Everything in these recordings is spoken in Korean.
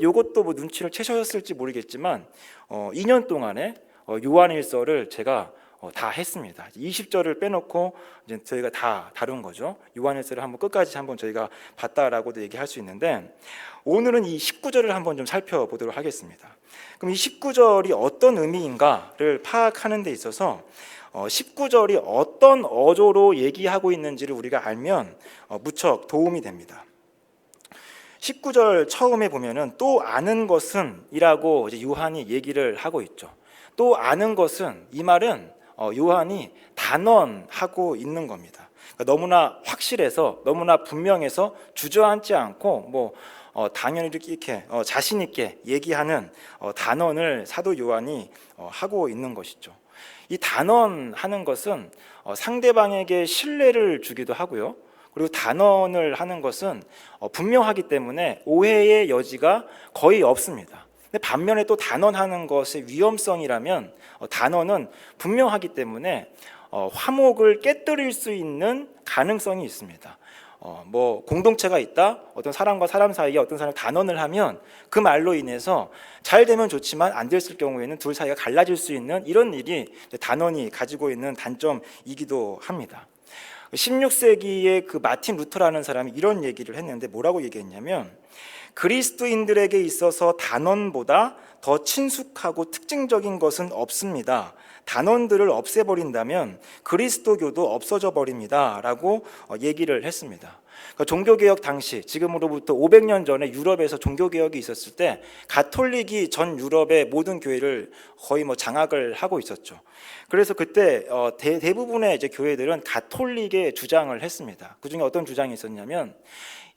요것도 뭐 눈치를 채셨을지 모르겠지만 2년 동안에 요한일서를 제가 다 했습니다. 20절을 빼놓고 이제 저희가 다 다룬 거죠. 요한일서를 한번 끝까지 한번 저희가 봤다라고도 얘기할 수 있는데, 오늘은 이 19절을 한번 좀 살펴보도록 하겠습니다. 그럼 이 19절이 어떤 의미인가를 파악하는 데 있어서 19절이 어떤 어조로 얘기하고 있는지를 우리가 알면 무척 도움이 됩니다. 19절 처음에 보면은 또 아는 것은 이라고 이제 요한이 얘기를 하고 있죠. 또 아는 것은, 이 말은 요한이 단언하고 있는 겁니다. 그러니까 너무나 확실해서, 너무나 분명해서 주저앉지 않고 당연히 이렇게 자신 있게 얘기하는 단언을 사도 요한이 하고 있는 것이죠. 이 단언하는 것은 상대방에게 신뢰를 주기도 하고요. 그리고 단언을 하는 것은 분명하기 때문에 오해의 여지가 거의 없습니다. 근데 반면에 또 단언하는 것의 위험성이라면, 단언은 분명하기 때문에 화목을 깨뜨릴 수 있는 가능성이 있습니다. 공동체가 있다, 어떤 사람과 사람 사이에 어떤 사람이 단언을 하면 그 말로 인해서 잘 되면 좋지만 안 됐을 경우에는 둘 사이가 갈라질 수 있는 이런 일이 단언이 가지고 있는 단점이기도 합니다. 16세기에 그 마틴 루터라는 사람이 이런 얘기를 했는데, 뭐라고 얘기했냐면, 그리스도인들에게 있어서 단언보다 더 친숙하고 특징적인 것은 없습니다. 단언들을 없애버린다면 그리스도교도 없어져 버립니다 라고 얘기를 했습니다. 그러니까 종교개혁 당시, 지금으로부터 500년 전에 유럽에서 종교개혁이 있었을 때 가톨릭이 전 유럽의 모든 교회를 거의 장악을 하고 있었죠. 그래서 그때 대부분의 이제 교회들은 가톨릭의 주장을 했습니다. 그 중에 어떤 주장이 있었냐면,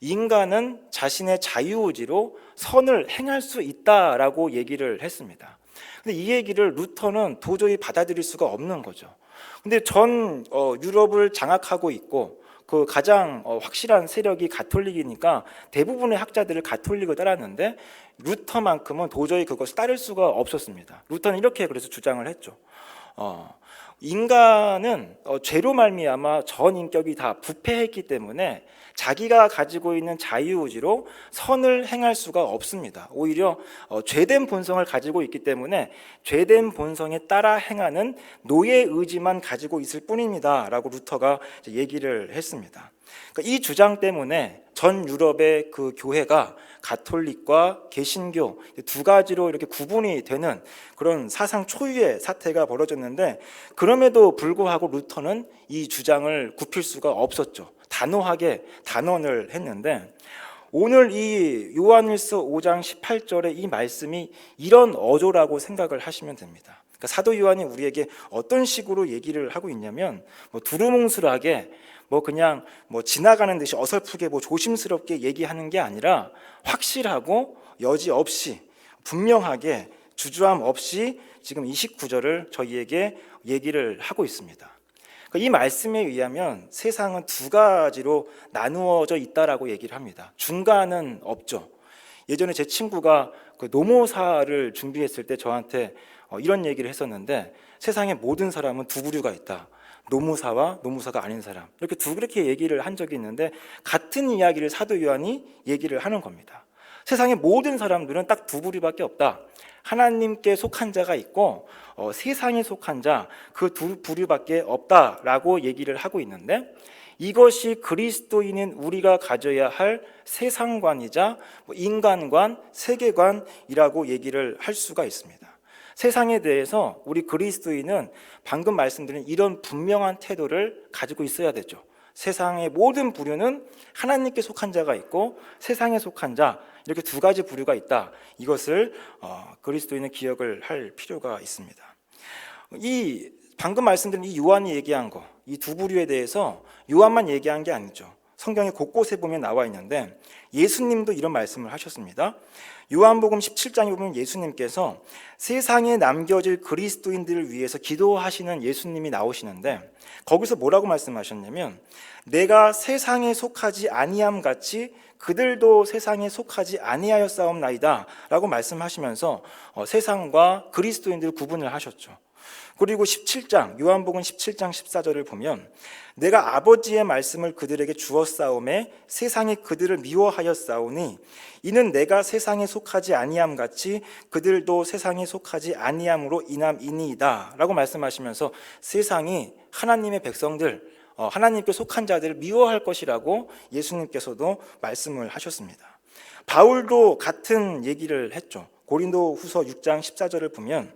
인간은 자신의 자유의지로 선을 행할 수 있다라고 얘기를 했습니다. 근데 이 얘기를 루터는 도저히 받아들일 수가 없는 거죠. 근데 전 유럽을 장악하고 있고 그 가장 확실한 세력이 가톨릭이니까 대부분의 학자들을 가톨릭을 따랐는데, 루터만큼은 도저히 그것을 따를 수가 없었습니다. 루터는 이렇게 그래서 주장을 했죠. 인간은 죄로 말미암아 전 인격이 다 부패했기 때문에 자기가 가지고 있는 자유의지로 선을 행할 수가 없습니다. 오히려 죄된 본성을 가지고 있기 때문에 죄된 본성에 따라 행하는 노예 의지만 가지고 있을 뿐입니다 라고 루터가 얘기를 했습니다. 그러니까 이 주장 때문에 전 유럽의 그 교회가 가톨릭과 개신교 두 가지로 이렇게 구분이 되는 그런 사상 초유의 사태가 벌어졌는데, 그럼에도 불구하고 루터는 이 주장을 굽힐 수가 없었죠. 단호하게 단언을 했는데, 오늘 이 요한일서 5장 18절의 이 말씀이 이런 어조라고 생각을 하시면 됩니다. 그러니까 사도 요한이 우리에게 어떤 식으로 얘기를 하고 있냐면, 두루뭉술하게 그냥 지나가는 듯이 어설프게 조심스럽게 얘기하는 게 아니라 확실하고 여지 없이 분명하게 주저함 없이 지금 29절을 저희에게 얘기를 하고 있습니다. 이 말씀에 의하면 세상은 두 가지로 나누어져 있다라고 얘기를 합니다. 중간은 없죠. 예전에 제 친구가 그 노모사를 준비했을 때 저한테 이런 얘기를 했었는데, 세상의 모든 사람은 두 부류가 있다. 노무사와 노무사가 아닌 사람, 그렇게 얘기를 한 적이 있는데, 같은 이야기를 사도 요한이 얘기를 하는 겁니다. 세상의 모든 사람들은 딱 두 부류밖에 없다. 하나님께 속한 자가 있고 세상에 속한 자, 그 두 부류밖에 없다라고 얘기를 하고 있는데, 이것이 그리스도인인 우리가 가져야 할 세상관이자 인간관, 세계관이라고 얘기를 할 수가 있습니다. 세상에 대해서 우리 그리스도인은 방금 말씀드린 이런 분명한 태도를 가지고 있어야 되죠. 세상의 모든 부류는 하나님께 속한 자가 있고 세상에 속한 자, 이렇게 두 가지 부류가 있다. 이것을 그리스도인은 기억을 할 필요가 있습니다. 이 방금 말씀드린 이 요한이 얘기한 거, 이 두 부류에 대해서 요한만 얘기한 게 아니죠. 성경에 곳곳에 보면 나와 있는데, 예수님도 이런 말씀을 하셨습니다. 요한복음 17장에 보면 예수님께서 세상에 남겨질 그리스도인들을 위해서 기도하시는 예수님이 나오시는데, 거기서 뭐라고 말씀하셨냐면, 내가 세상에 속하지 아니함 같이 그들도 세상에 속하지 아니하였사옵나이다 라고 말씀하시면서 세상과 그리스도인들 구분을 하셨죠. 그리고 17장 요한복음 17장 14절을 보면 내가 아버지의 말씀을 그들에게 주었사오매 세상이 그들을 미워하였사오니 이는 내가 세상에 속하지 아니함 같이 그들도 세상에 속하지 아니함으로 인함이니이다 라고 말씀하시면서 세상이 하나님의 백성들, 하나님께 속한 자들을 미워할 것이라고 예수님께서도 말씀을 하셨습니다. 바울도 같은 얘기를 했죠. 고린도 후서 6장 14절을 보면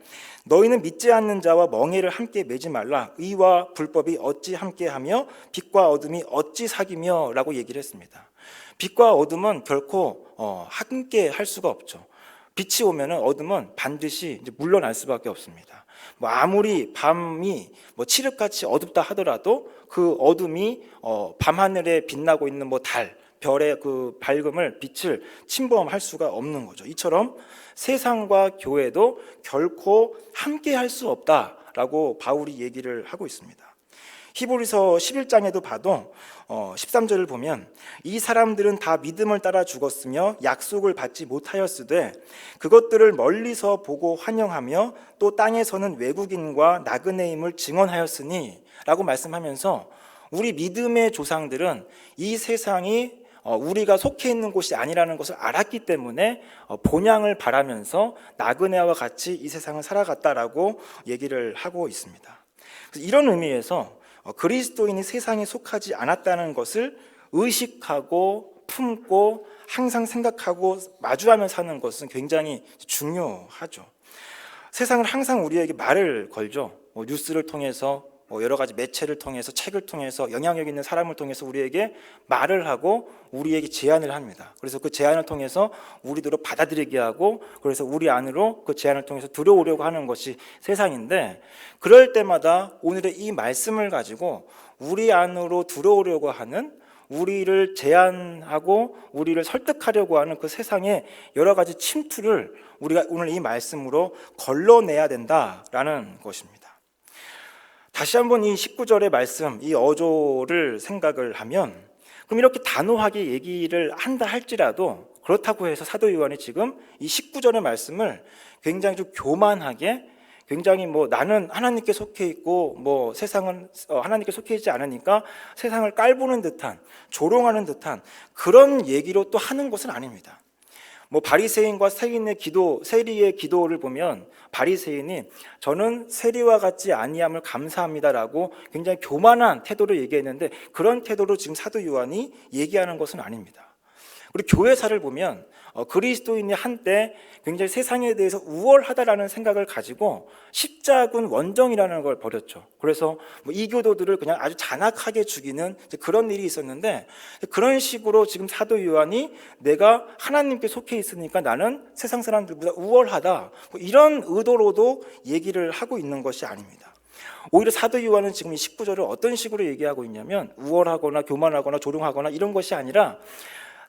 너희는 믿지 않는 자와 멍에를 함께 매지 말라. 의와 불법이 어찌 함께하며 빛과 어둠이 어찌 사귀며 라고 얘기를 했습니다. 빛과 어둠은 결코 함께 할 수가 없죠. 빛이 오면 어둠은 반드시 이제 물러날 수밖에 없습니다. 아무리 밤이 칠흑같이 어둡다 하더라도 그 어둠이 밤하늘에 빛나고 있는 달, 별의 그 밝음을 빛을 침범할 수가 없는 거죠. 이처럼 세상과 교회도 결코 함께 할 수 없다라고 바울이 얘기를 하고 있습니다. 히브리서 11장에도 봐도 13절을 보면 이 사람들은 다 믿음을 따라 죽었으며 약속을 받지 못하였으되 그것들을 멀리서 보고 환영하며 또 땅에서는 외국인과 나그네임을 증언하였으니 라고 말씀하면서 우리 믿음의 조상들은 이 세상이 우리가 속해 있는 곳이 아니라는 것을 알았기 때문에 본향을 바라면서 나그네와 같이 이 세상을 살아갔다라고 얘기를 하고 있습니다. 그래서 이런 의미에서 그리스도인이 세상에 속하지 않았다는 것을 의식하고 품고 항상 생각하고 마주하며 사는 것은 굉장히 중요하죠. 세상은 항상 우리에게 말을 걸죠. 뉴스를 통해서 여러 가지 매체를 통해서 책을 통해서 영향력 있는 사람을 통해서 우리에게 말을 하고 우리에게 제안을 합니다. 그래서 그 제안을 통해서 우리들로 받아들이게 하고 그래서 우리 안으로 그 제안을 통해서 들어오려고 하는 것이 세상인데 그럴 때마다 오늘의 이 말씀을 가지고 우리 안으로 들어오려고 하는 우리를 제안하고 우리를 설득하려고 하는 그 세상의 여러 가지 침투를 우리가 오늘 이 말씀으로 걸러내야 된다라는 것입니다. 다시 한번 이 19절의 말씀, 이 어조를 생각을 하면 그럼 이렇게 단호하게 얘기를 한다 할지라도 그렇다고 해서 사도 요한이 지금 이 19절의 말씀을 굉장히 좀 교만하게 굉장히 나는 하나님께 속해 있고 세상은 하나님께 속해 있지 않으니까 세상을 깔보는 듯한 조롱하는 듯한 그런 얘기로 또 하는 것은 아닙니다. 바리새인과 세리의 기도를 보면 바리새인이 저는 세리와 같지 아니함을 감사합니다라고 굉장히 교만한 태도로 얘기했는데 그런 태도로 지금 사도 요한이 얘기하는 것은 아닙니다. 그리고 교회사를 보면 그리스도인이 한때 굉장히 세상에 대해서 우월하다라는 생각을 가지고 십자군 원정이라는 걸 벌였죠. 그래서 이교도들을 그냥 아주 잔악하게 죽이는 그런 일이 있었는데 그런 식으로 지금 사도 요한이 내가 하나님께 속해 있으니까 나는 세상 사람들보다 우월하다 이런 의도로도 얘기를 하고 있는 것이 아닙니다. 오히려 사도 요한은 지금 이 19절을 어떤 식으로 얘기하고 있냐면 우월하거나 교만하거나 조롱하거나 이런 것이 아니라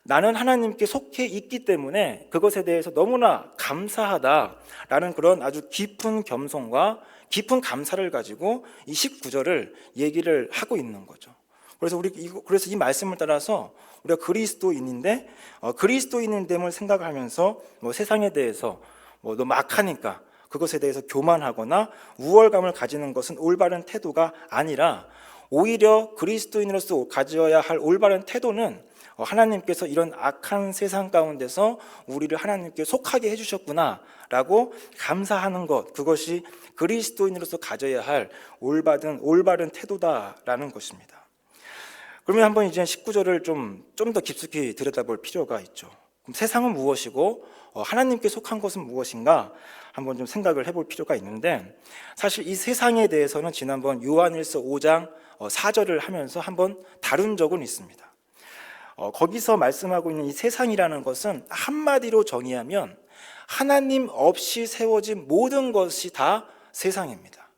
나는 하나님께 속해 있기 때문에 그것에 대해서 너무나 감사하다라는 그런 아주 깊은 겸손과 깊은 감사를 가지고 이 19절을 얘기를 하고 있는 거죠. 그래서 이 말씀을 따라서 우리가 그리스도인인데 그리스도인인 됨을 생각하면서 세상에 대해서 너무 악하니까 그것에 대해서 교만하거나 우월감을 가지는 것은 올바른 태도가 아니라 오히려 그리스도인으로서 가져야 할 올바른 태도는 하나님께서 이런 악한 세상 가운데서 우리를 하나님께 속하게 해주셨구나라고 감사하는 것, 그것이 그리스도인으로서 가져야 할 올바른 태도다라는 것입니다. 그러면 한번 이제 19절을 좀 더 깊숙이 들여다볼 필요가 있죠. 그럼 세상은 무엇이고 하나님께 속한 것은 무엇인가 한번 좀 생각을 해볼 필요가 있는데 사실 이 세상에 대해서는 지난번 요한일서 5장 4절을 하면서 한번 다룬 적은 있습니다. 거기서 말씀하고 있는 이 세상이라는 것은 한마디로 정의하면 하나님 없이 세워진 모든 것이 다 세상입니다.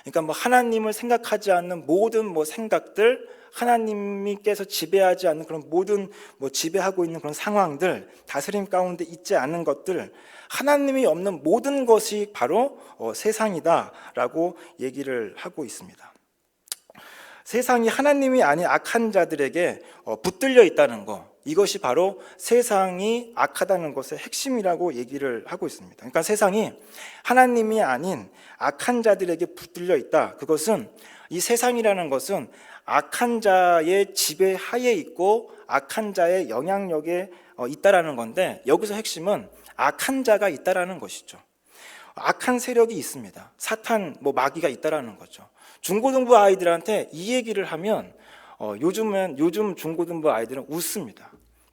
그러니까 하나님을 생각하지 않는 모든 생각들, 하나님께서 지배하지 않는 그런 모든 지배하고 있는 그런 상황들, 다스림 가운데 있지 않는 것들, 하나님이 없는 모든 것이 바로 세상이다라고 얘기를 하고 있습니다. 세상이 하나님이 아닌 악한 자들에게 붙들려 있다는 거, 이것이 바로 세상이 악하다는 것의 핵심이라고 얘기를 하고 있습니다. 그러니까 세상이 하나님이 아닌 악한 자들에게 붙들려 있다. 그것은 이 세상이라는 것은 악한 자의 지배하에 있고 악한 자의 영향력에 있다라는 건데, 여기서 핵심은 악한 자가 있다라는 것이죠. 악한 세력이 있습니다. 사탄, 마귀가 있다라는 거죠. 중고등부 아이들한테 이 얘기를 하면 요즘 중고등부 아이들은 웃습니다.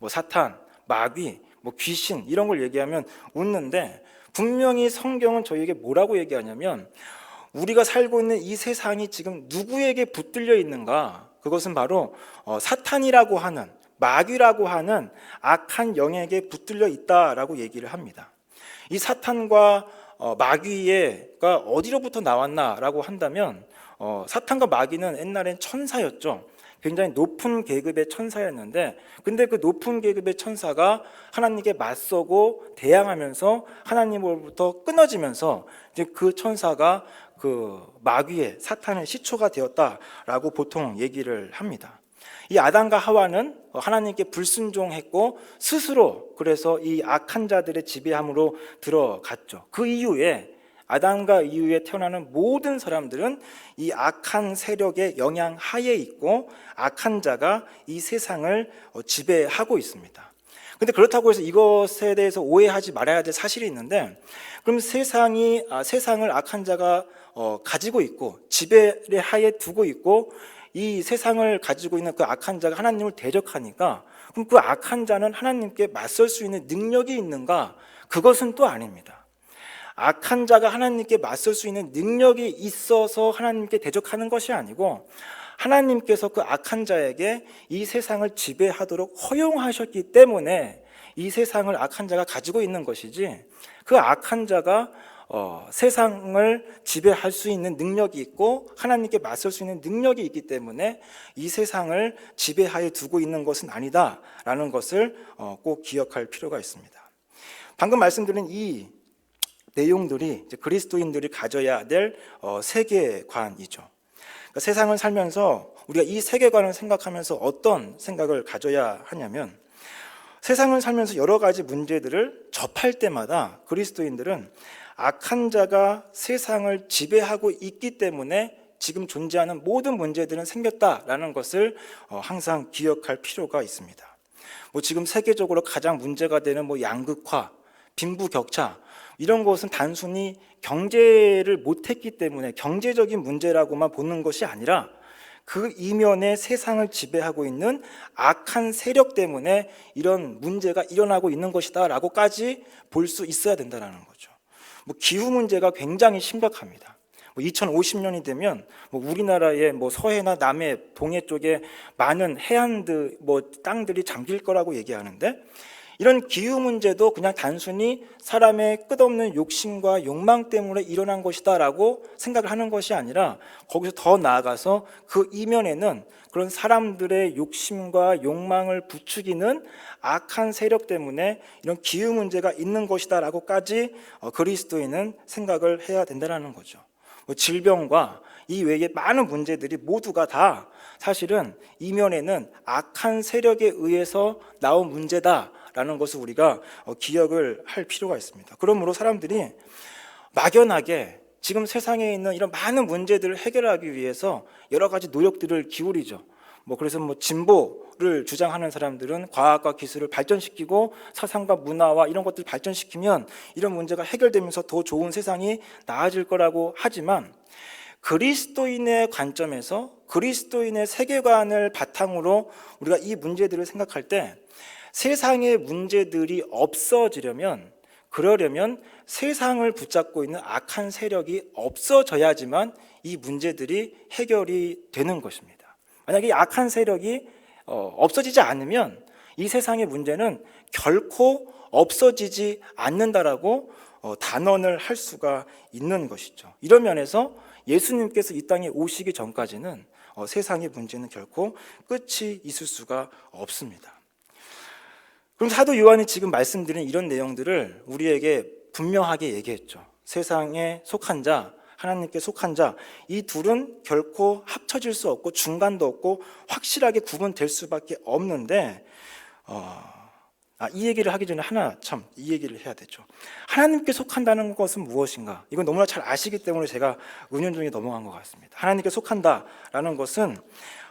사탄, 마귀, 귀신 이런 걸 얘기하면 웃는데, 분명히 성경은 저희에게 뭐라고 얘기하냐면 우리가 살고 있는 이 세상이 지금 누구에게 붙들려 있는가? 그것은 바로 사탄이라고 하는, 마귀라고 하는 악한 영에게 붙들려 있다라고 얘기를 합니다. 이 사탄과 마귀가 어디로부터 나왔나라고 한다면 사탄과 마귀는 옛날엔 천사였죠. 굉장히 높은 계급의 천사였는데, 근데 그 높은 계급의 천사가 하나님께 맞서고 대항하면서 하나님으로부터 끊어지면서 이제 그 천사가 그 마귀의 사탄의 시초가 되었다라고 보통 얘기를 합니다. 이 아담과 하와는 하나님께 불순종했고 스스로 그래서 이 악한 자들의 지배함으로 들어갔죠. 그 이후에 아담과 이후에 태어나는 모든 사람들은 이 악한 세력의 영향 하에 있고 악한 자가 이 세상을 지배하고 있습니다. 근데 그렇다고 해서 이것에 대해서 오해하지 말아야 될 사실이 있는데, 그럼 세상을 악한 자가 가지고 있고 지배의 하에 두고 있고 이 세상을 가지고 있는 그 악한 자가 하나님을 대적하니까, 그럼 그 악한 자는 하나님께 맞설 수 있는 능력이 있는가? 그것은 또 아닙니다. 악한 자가 하나님께 맞설 수 있는 능력이 있어서 하나님께 대적하는 것이 아니고, 하나님께서 그 악한 자에게 이 세상을 지배하도록 허용하셨기 때문에 이 세상을 악한 자가 가지고 있는 것이지, 그 악한 자가 세상을 지배할 수 있는 능력이 있고 하나님께 맞설 수 있는 능력이 있기 때문에 이 세상을 지배하에 두고 있는 것은 아니다라는 것을 꼭 기억할 필요가 있습니다. 방금 말씀드린 이 내용들이 이제 그리스도인들이 가져야 될 세계관이죠. 그러니까 세상을 살면서 우리가 이 세계관을 생각하면서 어떤 생각을 가져야 하냐면, 세상을 살면서 여러 가지 문제들을 접할 때마다 그리스도인들은 악한 자가 세상을 지배하고 있기 때문에 지금 존재하는 모든 문제들은 생겼다라는 것을 항상 기억할 필요가 있습니다. 지금 세계적으로 가장 문제가 되는 양극화, 빈부격차, 이런 것은 단순히 경제를 못했기 때문에 경제적인 문제라고만 보는 것이 아니라 그 이면에 세상을 지배하고 있는 악한 세력 때문에 이런 문제가 일어나고 있는 것이다 라고까지 볼 수 있어야 된다는 거죠. 기후 문제가 굉장히 심각합니다. 2050년이 되면 우리나라의 서해나 남해, 동해 쪽에 많은 해안들, 땅들이 잠길 거라고 얘기하는데, 이런 기후 문제도 그냥 단순히 사람의 끝없는 욕심과 욕망 때문에 일어난 것이다라고 생각을 하는 것이 아니라, 거기서 더 나아가서 그 이면에는 그런 사람들의 욕심과 욕망을 부추기는 악한 세력 때문에 이런 기후 문제가 있는 것이다라고까지 그리스도인은 생각을 해야 된다는 거죠. 질병과 이 외에 많은 문제들이 모두가 다 사실은 이면에는 악한 세력에 의해서 나온 문제다라는 것을 우리가 기억을 할 필요가 있습니다. 그러므로 사람들이 막연하게 지금 세상에 있는 이런 많은 문제들을 해결하기 위해서 여러 가지 노력들을 기울이죠. 그래서 진보를 주장하는 사람들은 과학과 기술을 발전시키고 사상과 문화와 이런 것들을 발전시키면 이런 문제가 해결되면서 더 좋은 세상이 나아질 거라고 하지만, 그리스도인의 관점에서 그리스도인의 세계관을 바탕으로 우리가 이 문제들을 생각할 때, 세상의 문제들이 없어지려면, 그러려면 세상을 붙잡고 있는 악한 세력이 없어져야지만 이 문제들이 해결이 되는 것입니다. 만약에 이 악한 세력이 없어지지 않으면 이 세상의 문제는 결코 없어지지 않는다라고 단언을 할 수가 있는 것이죠. 이런 면에서 예수님께서 이 땅에 오시기 전까지는 세상의 문제는 결코 끝이 있을 수가 없습니다. 그럼 사도 요한이 지금 말씀드린 이런 내용들을 우리에게 분명하게 얘기했죠. 세상에 속한 자, 하나님께 속한 자, 이 둘은 결코 합쳐질 수 없고 중간도 없고 확실하게 구분될 수밖에 없는데, 이 얘기를 하기 전에 이 얘기를 해야 되죠. 하나님께 속한다는 것은 무엇인가? 이건 너무나 잘 아시기 때문에 제가 은연중에 넘어간 것 같습니다. 하나님께 속한다라는 것은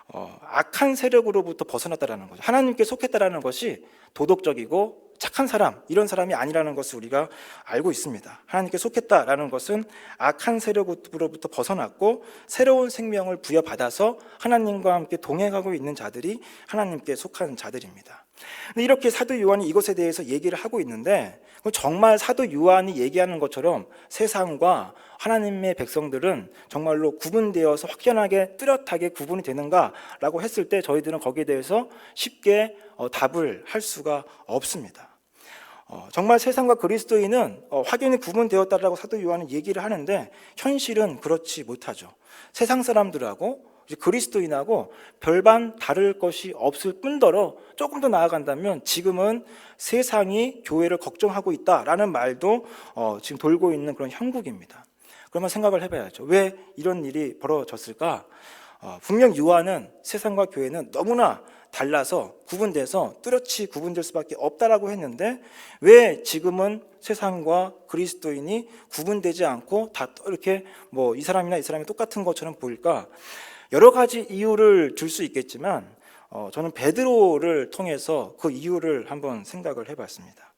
악한 세력으로부터 벗어났다라는 거죠. 하나님께 속했다라는 것이 도덕적이고 착한 사람, 이런 사람이 아니라는 것을 우리가 알고 있습니다. 하나님께 속했다라는 것은 악한 세력으로부터 벗어났고 새로운 생명을 부여받아서 하나님과 함께 동행하고 있는 자들이 하나님께 속한 자들입니다. 근데 이렇게 사도 요한이 이것에 대해서 얘기를 하고 있는데, 정말 사도 요한이 얘기하는 것처럼 세상과 하나님의 백성들은 정말로 구분되어서 확연하게 뚜렷하게 구분이 되는가라고 했을 때 저희들은 거기에 대해서 쉽게 답을 할 수가 없습니다. 정말 세상과 그리스도인은 확연히 구분되었다라고 사도 요한은 얘기를 하는데 현실은 그렇지 못하죠. 세상 사람들하고 그리스도인하고 별반 다를 것이 없을 뿐더러 조금 더 나아간다면 지금은 세상이 교회를 걱정하고 있다라는 말도 지금 돌고 있는 그런 형국입니다. 그러면 생각을 해봐야죠. 왜 이런 일이 벌어졌을까? 분명 요한은 세상과 교회는 너무나 달라서 구분돼서 뚜렷이 구분될 수밖에 없다라고 했는데 왜 지금은 세상과 그리스도인이 구분되지 않고 다 이렇게 이 사람이나 이 사람이 똑같은 것처럼 보일까? 여러 가지 이유를 줄 수 있겠지만 저는 베드로를 통해서 그 이유를 한번 생각을 해봤습니다.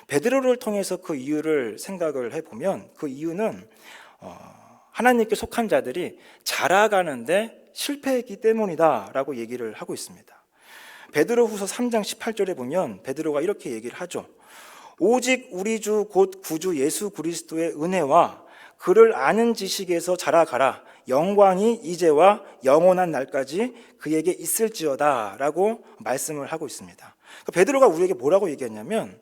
베드로를 통해서 그 이유를 생각을 해보면 그 이유는 하나님께 속한 자들이 자라가는데 실패했기 때문이다라고 얘기를 하고 있습니다. 베드로후서 3장 18절에 보면 베드로가 이렇게 얘기를 하죠. 오직 우리 주 곧 구주 예수 그리스도의 은혜와 그를 아는 지식에서 자라가라. 영광이 이제와 영원한 날까지 그에게 있을지어다 라고 말씀을 하고 있습니다. 베드로가 우리에게 뭐라고 얘기했냐면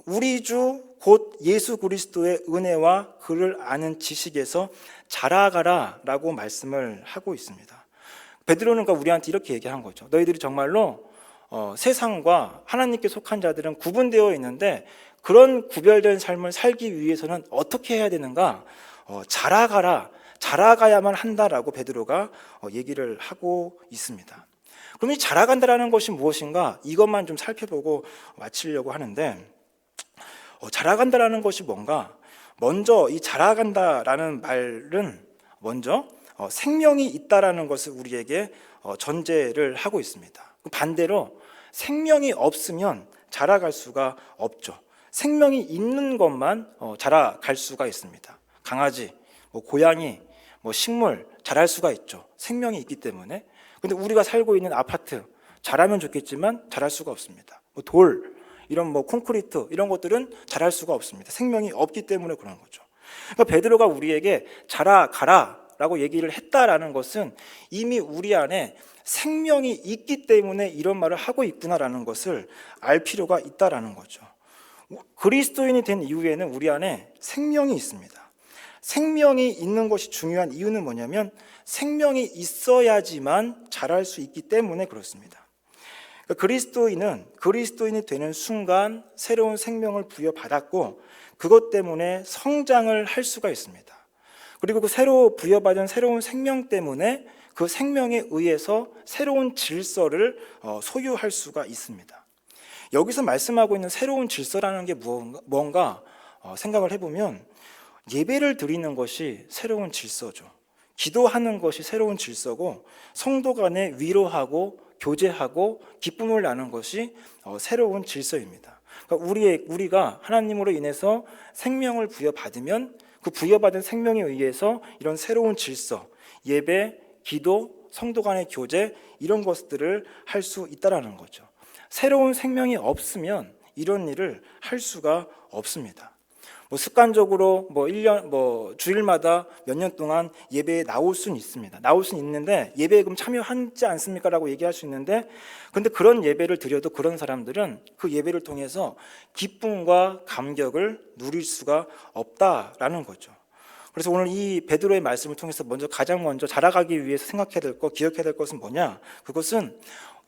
우리 주 곧 예수 그리스도의 은혜와 그를 아는 지식에서 자라가라 라고 말씀을 하고 있습니다. 베드로는 그러니까 우리한테 이렇게 얘기한 거죠. 너희들이 정말로 세상과 하나님께 속한 자들은 구분되어 있는데 그런 구별된 삶을 살기 위해서는 어떻게 해야 되는가? 자라가라, 자라가야만 한다라고 베드로가 얘기를 하고 있습니다. 그럼 이 자라간다라는 것이 무엇인가? 이것만 좀 살펴보고 마치려고 하는데 자라간다라는 것이 뭔가? 먼저 이 자라간다라는 말은 먼저 생명이 있다라는 것을 우리에게 전제를 하고 있습니다. 반대로 생명이 없으면 자라갈 수가 없죠. 생명이 있는 것만 자라갈 수가 있습니다. 강아지, 고양이, 식물 자랄 수가 있죠. 생명이 있기 때문에. 근데 우리가 살고 있는 아파트 자라면 좋겠지만 자랄 수가 없습니다. 돌, 이런 콘크리트 이런 것들은 자랄 수가 없습니다. 생명이 없기 때문에 그런 거죠. 그러니까 베드로가 우리에게 자라가라 라고 얘기를 했다라는 것은 이미 우리 안에 생명이 있기 때문에 이런 말을 하고 있구나라는 것을 알 필요가 있다라는 거죠. 그리스도인이 된 이후에는 우리 안에 생명이 있습니다. 생명이 있는 것이 중요한 이유는 뭐냐면 생명이 있어야지만 자랄 수 있기 때문에 그렇습니다. 그리스도인이 되는 순간 새로운 생명을 부여받았고 그것 때문에 성장을 할 수가 있습니다. 그리고 그 새로 부여받은 새로운 생명 때문에 그 생명에 의해서 새로운 질서를 소유할 수가 있습니다. 여기서 말씀하고 있는 새로운 질서라는 게 뭔가 생각을 해보면 예배를 드리는 것이 새로운 질서죠. 기도하는 것이 새로운 질서고 성도 간에 위로하고 교제하고 기쁨을 나누는 것이 새로운 질서입니다. 그러니까 우리가 하나님으로 인해서 생명을 부여받으면 그 부여받은 생명에 의해서 이런 새로운 질서, 예배, 기도, 성도 간의 교제 이런 것들을 할 수 있다라는 거죠. 새로운 생명이 없으면 이런 일을 할 수가 없습니다. 습관적으로 1년 주일마다 몇 년 동안 예배에 나올 수는 있습니다. 나올 수는 있는데 예배에 그럼 참여하지 않습니까라고 얘기할 수 있는데 근데 그런 예배를 드려도 그런 사람들은 그 예배를 통해서 기쁨과 감격을 누릴 수가 없다라는 거죠. 그래서 오늘 이 베드로의 말씀을 통해서 가장 먼저 자라가기 위해서 생각해야 될 것, 기억해야 될 것은 뭐냐? 그것은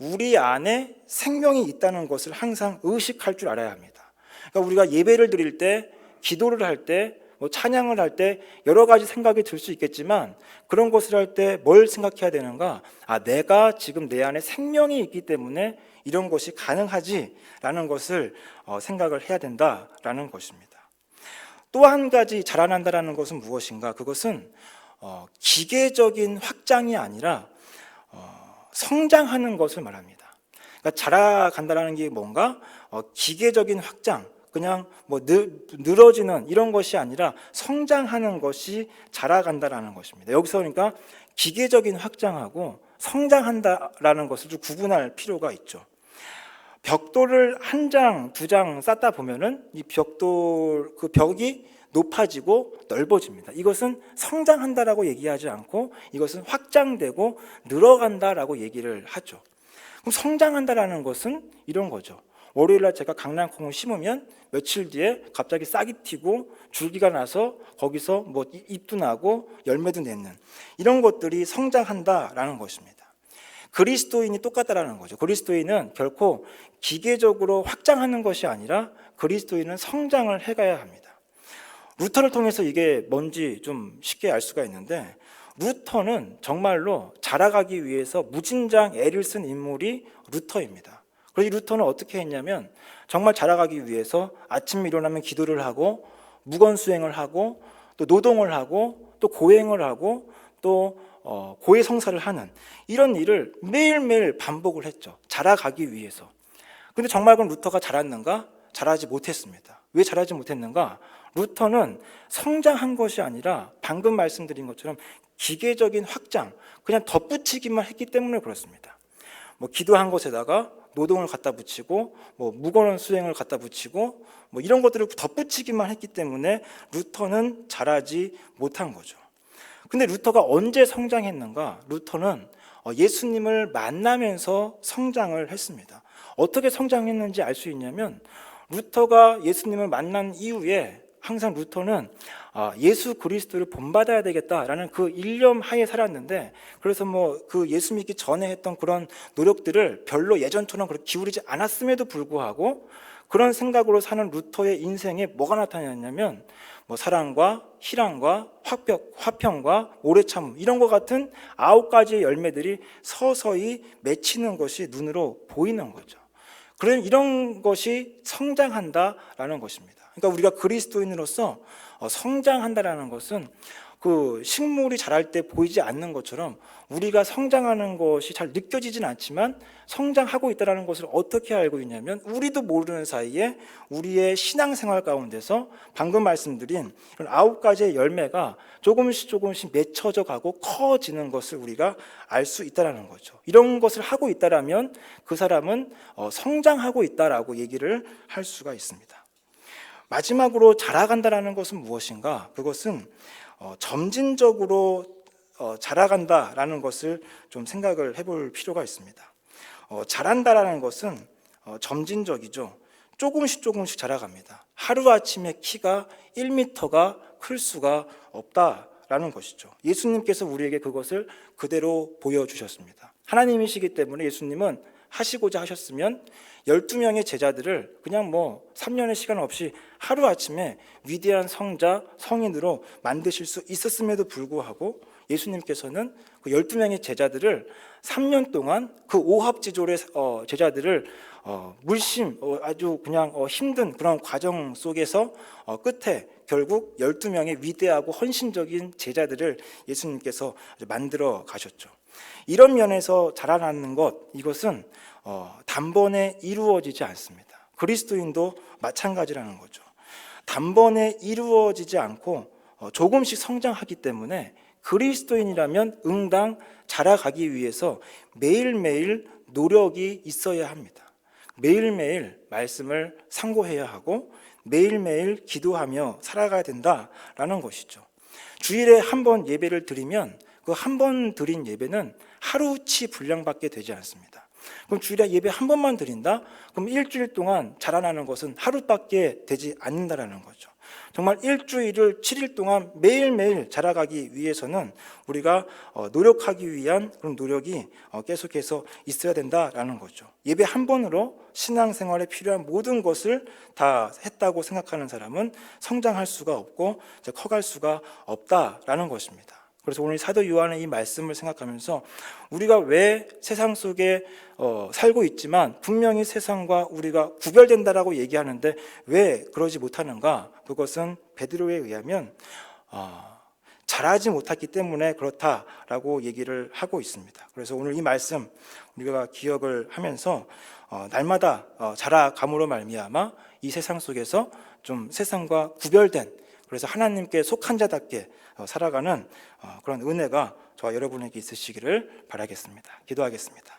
우리 안에 생명이 있다는 것을 항상 의식할 줄 알아야 합니다. 그러니까 우리가 예배를 드릴 때 기도를 할 때 뭐 찬양을 할 때 여러 가지 생각이 들 수 있겠지만 그런 것을 할 때 뭘 생각해야 되는가? 내가 지금 내 안에 생명이 있기 때문에 이런 것이 가능하지라는 것을 생각을 해야 된다라는 것입니다. 또 한 가지 자라난다라는 것은 무엇인가? 그것은 기계적인 확장이 아니라 성장하는 것을 말합니다. 그러니까 자라간다라는 게 뭔가 기계적인 확장, 그냥 뭐 늘어지는 이런 것이 아니라 성장하는 것이 자라간다라는 것입니다. 여기서 그러니까 기계적인 확장하고 성장한다라는 것을 좀 구분할 필요가 있죠. 벽돌을 한 장, 두 장 쌓다 보면은 이 벽돌, 그 벽이 높아지고 넓어집니다. 이것은 성장한다라고 얘기하지 않고 이것은 확장되고 늘어간다라고 얘기를 하죠. 그럼 성장한다라는 것은 이런 거죠. 월요일날 제가 강낭콩을 심으면 며칠 뒤에 갑자기 싹이 튀고 줄기가 나서 거기서 뭐 잎도 나고 열매도 맺는 이런 것들이 성장한다라는 것입니다. 그리스도인이 똑같다라는 거죠. 그리스도인은 결코 기계적으로 확장하는 것이 아니라 그리스도인은 성장을 해가야 합니다. 루터를 통해서 이게 뭔지 좀 쉽게 알 수가 있는데, 루터는 정말로 자라가기 위해서 무진장 애를 쓴 인물이 루터입니다. 그래서 이 루터는 어떻게 했냐면 정말 자라가기 위해서 아침에 일어나면 기도를 하고 무건 수행을 하고 또 노동을 하고 또 고행을 하고 또 고해 성사를 하는 이런 일을 매일매일 반복을 했죠. 자라가기 위해서. 근데 정말 그럼 루터가 자랐는가? 자라지 못했습니다. 왜 자라지 못했는가? 루터는 성장한 것이 아니라 방금 말씀드린 것처럼 기계적인 확장, 그냥 덧붙이기만 했기 때문에 그렇습니다. 뭐 기도한 것에다가 노동을 갖다 붙이고 뭐 무거운 수행을 갖다 붙이고 뭐 이런 것들을 덧붙이기만 했기 때문에 루터는 자라지 못한 거죠. 근데 루터가 언제 성장했는가? 루터는 예수님을 만나면서 성장을 했습니다. 어떻게 성장했는지 알 수 있냐면 루터가 예수님을 만난 이후에 항상 루터는 예수 그리스도를 본받아야 되겠다라는 그 일념 하에 살았는데, 그래서 뭐 그 예수 믿기 전에 했던 그런 노력들을 별로 예전처럼 그렇게 기울이지 않았음에도 불구하고 그런 생각으로 사는 루터의 인생에 뭐가 나타났냐면 뭐 사랑과 희랑과 화평과 오래 참음 이런 것 같은 9가지의 열매들이 서서히 맺히는 것이 눈으로 보이는 거죠. 그런 이런 것이 성장한다라는 것입니다. 그러니까 우리가 그리스도인으로서 성장한다라는 것은 그 식물이 자랄 때 보이지 않는 것처럼 우리가 성장하는 것이 잘 느껴지진 않지만 성장하고 있다는 것을 어떻게 알고 있냐면 우리도 모르는 사이에 우리의 신앙생활 가운데서 방금 말씀드린 이런 9가지의 열매가 조금씩 맺혀져 가고 커지는 것을 우리가 알 수 있다는 거죠. 이런 것을 하고 있다라면 그 사람은 성장하고 있다라고 얘기를 할 수가 있습니다. 마지막으로 자라간다라는 것은 무엇인가? 그것은 점진적으로 자라간다라는 것을 좀 생각을 해볼 필요가 있습니다. 자란다라는 것은 점진적이죠. 조금씩 자라갑니다. 하루아침에 키가 1m가 클 수가 없다라는 것이죠. 예수님께서 우리에게 그것을 그대로 보여주셨습니다. 하나님이시기 때문에 예수님은 하시고자 하셨으면 12명의 제자들을 그냥 뭐 3년의 시간 없이 하루아침에 위대한 성자, 성인으로 만드실 수 있었음에도 불구하고 예수님께서는 그 12명의 제자들을 3년 동안 그 오합지졸의 제자들을 물심 아주 그냥 힘든 그런 과정 속에서 끝에 결국 12명의 위대하고 헌신적인 제자들을 예수님께서 만들어 가셨죠. 이런 면에서 자라나는 것, 이것은 단번에 이루어지지 않습니다. 그리스도인도 마찬가지라는 거죠. 단번에 이루어지지 않고 조금씩 성장하기 때문에 그리스도인이라면 응당 자라가기 위해서 매일매일 노력이 있어야 합니다. 매일매일 말씀을 상고해야 하고 매일매일 기도하며 살아가야 된다라는 것이죠. 주일에 한 번 예배를 드리면 그 한 번 드린 예배는 하루치 분량밖에 되지 않습니다. 그럼 주일에 예배 한 번만 드린다? 그럼 일주일 동안 자라나는 것은 하루밖에 되지 않는다라는 거죠. 정말 일주일을 7일 동안 매일매일 자라가기 위해서는 우리가 노력하기 위한 그런 노력이 계속해서 있어야 된다라는 거죠. 예배 한 번으로 신앙생활에 필요한 모든 것을 다 했다고 생각하는 사람은 성장할 수가 없고 커갈 수가 없다라는 것입니다. 그래서 오늘 사도 요한의 이 말씀을 생각하면서 우리가 왜 세상 속에 살고 있지만 분명히 세상과 우리가 구별된다라고 얘기하는데 왜 그러지 못하는가? 그것은 베드로에 의하면 잘하지 못했기 때문에 그렇다라고 얘기를 하고 있습니다. 그래서 오늘 이 말씀 우리가 기억을 하면서 날마다 자라감으로 말미암아 이 세상 속에서 좀 세상과 구별된, 그래서 하나님께 속한 자답게 살아가는 그런 은혜가 저와 여러분에게 있으시기를 바라겠습니다. 기도하겠습니다.